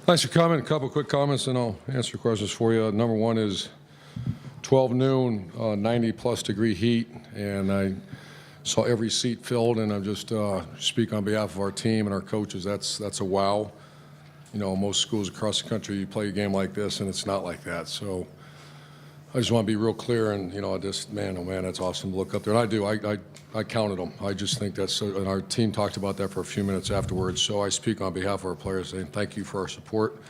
Thanks for coming. A couple quick comments, and I'll answer questions for you. Number one is 12 noon, 90-plus degree heat, and I saw every seat filled, and I'm just speak on behalf of our team and our coaches. That's a wow. You know, most schools across the country, you play a game like this, and it's not like that. So I just want to be real clear, and, you know, just, man, oh, man, that's awesome to look up there. And I do. I counted them. I just think that's so, and our team talked about that for a few minutes afterwards. So I speak on behalf of our players, saying thank you for our support.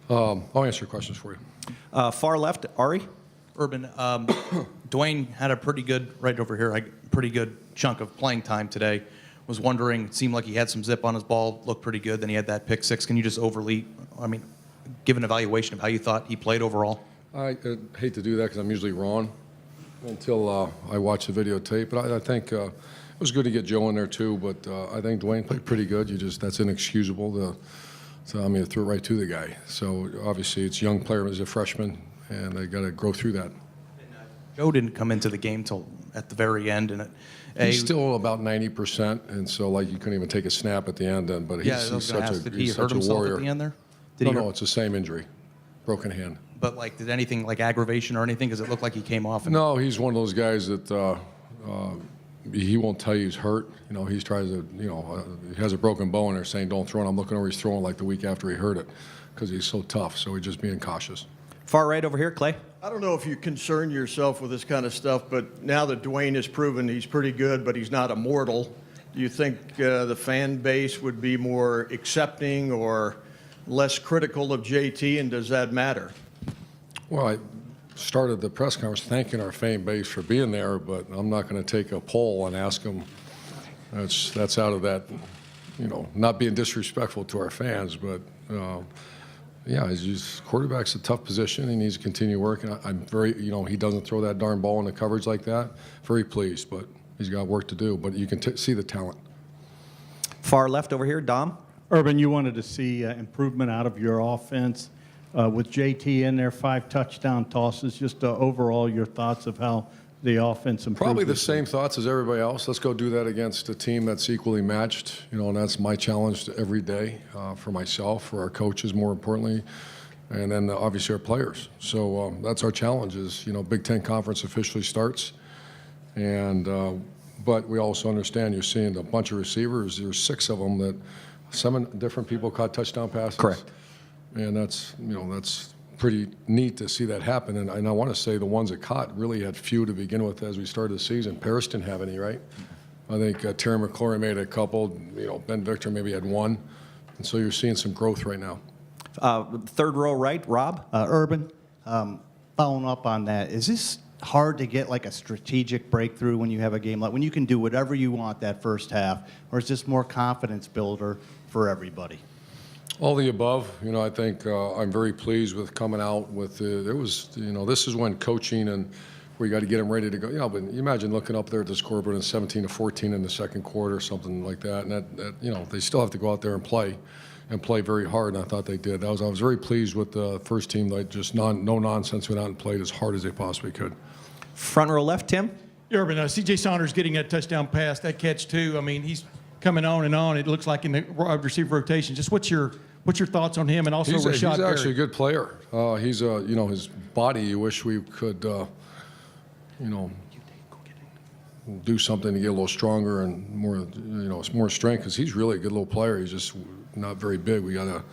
I'll answer your questions for you. Far left, Ari. Urban, Dwayne had a pretty good, right over here, pretty good chunk of playing time today. Was wondering, it seemed like he had some zip on his ball, looked pretty good. Then he had that pick six. Can you just give an evaluation of how you thought he played overall? I hate to do that because I'm usually wrong until I watch the videotape. But I think it was good to get Joe in there too. But I think Dwayne played pretty good. That's inexcusable. So I threw it right to the guy. So obviously it's a young player as a freshman, and they got to grow through that. Joe didn't come into the game till at the very end, and he's still about 90%, and so like you couldn't even take a snap at the end. But he's such a warrior. At the end there? No, it's the same injury, broken hand. But like, did anything like aggravation or anything? Because it looked like he came off. No, he's one of those guys that he won't tell you he's hurt. You know, he tries to, he has a broken bone. They're saying don't throw it. I'm looking over, he's throwing like the week after he hurt it because he's so tough. So he's just being cautious. Far right over here, Clay. I don't know if you concern yourself with this kind of stuff, but now that Dwayne has proven he's pretty good, but he's not immortal, do you think the fan base would be more accepting or less critical of JT, and does that matter? Well, I started the press conference thanking our fan base for being there, but I'm not going to take a poll and ask them. That's out of that, not being disrespectful to our fans, but yeah, quarterback's a tough position. He needs to continue working. I'm very, he doesn't throw that darn ball in the coverage like that. Very pleased, but he's got work to do. But you can see the talent. Far left over here, Dom. Urban, you wanted to see improvement out of your offense. With JT in there, 5 touchdown tosses, just overall your thoughts of how the offense improved? Probably the same thoughts as everybody else. Let's go do that against a team that's equally matched, and that's my challenge every day for myself, for our coaches more importantly, and then obviously our players. So that's our challenge is, Big Ten Conference officially starts, and but we also understand you're seeing a bunch of receivers. There's 6 of them that 7 different people caught touchdown passes. Correct. And that's pretty neat to see that happen. And I want to say the ones that caught really had few to begin with as we started the season. Paris didn't have any, right? I think Terry McClory made a couple. Ben Victor maybe had 1. And so you're seeing some growth right now. Third row right, Rob. Urban, following up on that, is this hard to get like a strategic breakthrough when you have a game like when you can do whatever you want that first half, or is this more confidence builder for everybody? All the above. I think I'm very pleased with coming out with this is when coaching and we got to get them ready to go. But you imagine looking up there at the scoreboard and 17-14 in the second quarter, something like that. And that they still have to go out there and play very hard. And I thought they did. I was very pleased with the first team. That just no nonsense went out and played as hard as they possibly could. Front row left, Tim. Urban, C.J. Saunders getting that touchdown pass, that catch too. He's coming on and on. It looks like in the wide receiver rotation. Just what's your thoughts on him, and also Rashad He's Berry? Actually a good player. He's his body. You wish we could do something to get a little stronger and more more strength, because he's really a good little player. He's just not very big. We got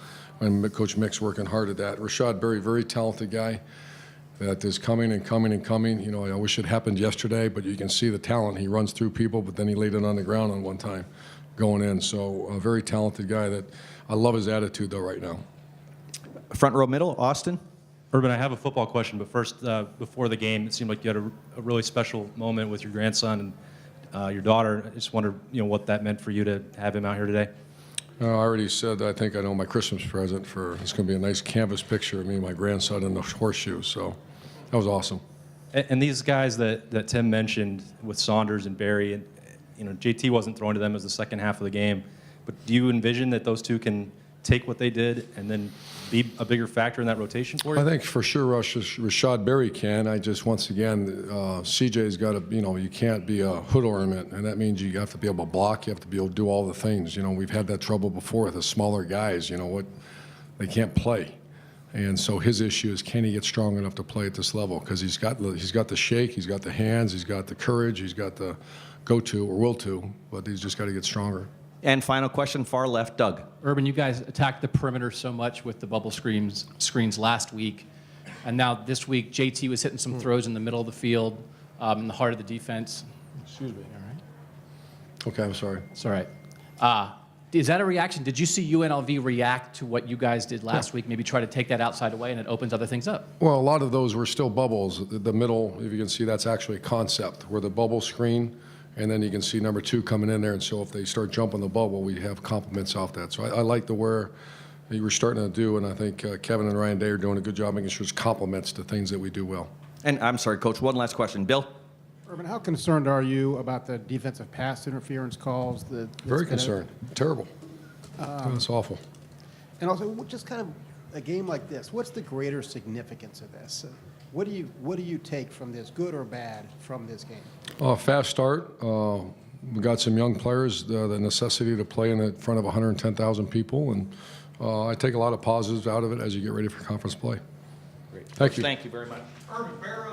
and Coach Mick's working hard at that. Rashad Berry, very talented guy that is coming and coming and coming. I wish it happened yesterday, but you can see the talent. He runs through people, but then he laid it on the ground on one time going in. So a very talented guy that I love his attitude, though, right now. Front row middle, Austin. Urban, I have a football question, but first, before the game, it seemed like you had a really special moment with your grandson and your daughter. I just wondered, what that meant for you to have him out here today. I already said I think I know my Christmas present it's going to be a nice canvas picture of me and my grandson in the horseshoe. So that was awesome. And these guys that Tim mentioned with Saunders and Berry, and JT wasn't throwing to them as the second half of the game, but do you envision that those two can take what they did and then be a bigger factor in that rotation for you? I think for sure Rashad Berry can. I just, once again, CJ's got to, you can't be a hood ornament, and that means you have to be able to block, you have to be able to do all the things. We've had that trouble before with the smaller guys. they can't play. And so his issue is, can he get strong enough to play at this level? Because he's got the shake, he's got the hands, he's got the courage, he's got the go-to or will to, but he's just got to get stronger. And final question, far left, Doug. Urban, you guys attacked the perimeter so much with the bubble screens last week, and now this week JT was hitting some throws in the middle of the field, in the heart of the defense. Excuse me. All right. Okay, I'm sorry. It's all right. Is that a reaction? Did you see UNLV react to what you guys did last week? Maybe try to take that outside away, and it opens other things up. Well, a lot of those were still bubbles. The middle, if you can see, that's actually a concept where the bubble screen, and then you can see number 2 coming in there. And so if they start jumping the bubble, we have compliments off that. So I like the where you were starting to do, and I think Kevin and Ryan Day are doing a good job making sure it's compliments to things that we do well. And I'm sorry, Coach, one last question. Bill? Urban, how concerned are you about the defensive pass interference calls? Very concerned. Terrible. That's awful. And also, just kind of a game like this, what's the greater significance of this? What do you take from this, good or bad, from this game? Fast start. We got some young players, the necessity to play in front of 110,000 people, and I take a lot of positives out of it as you get ready for conference play. Great. Thank you. Thank you very much.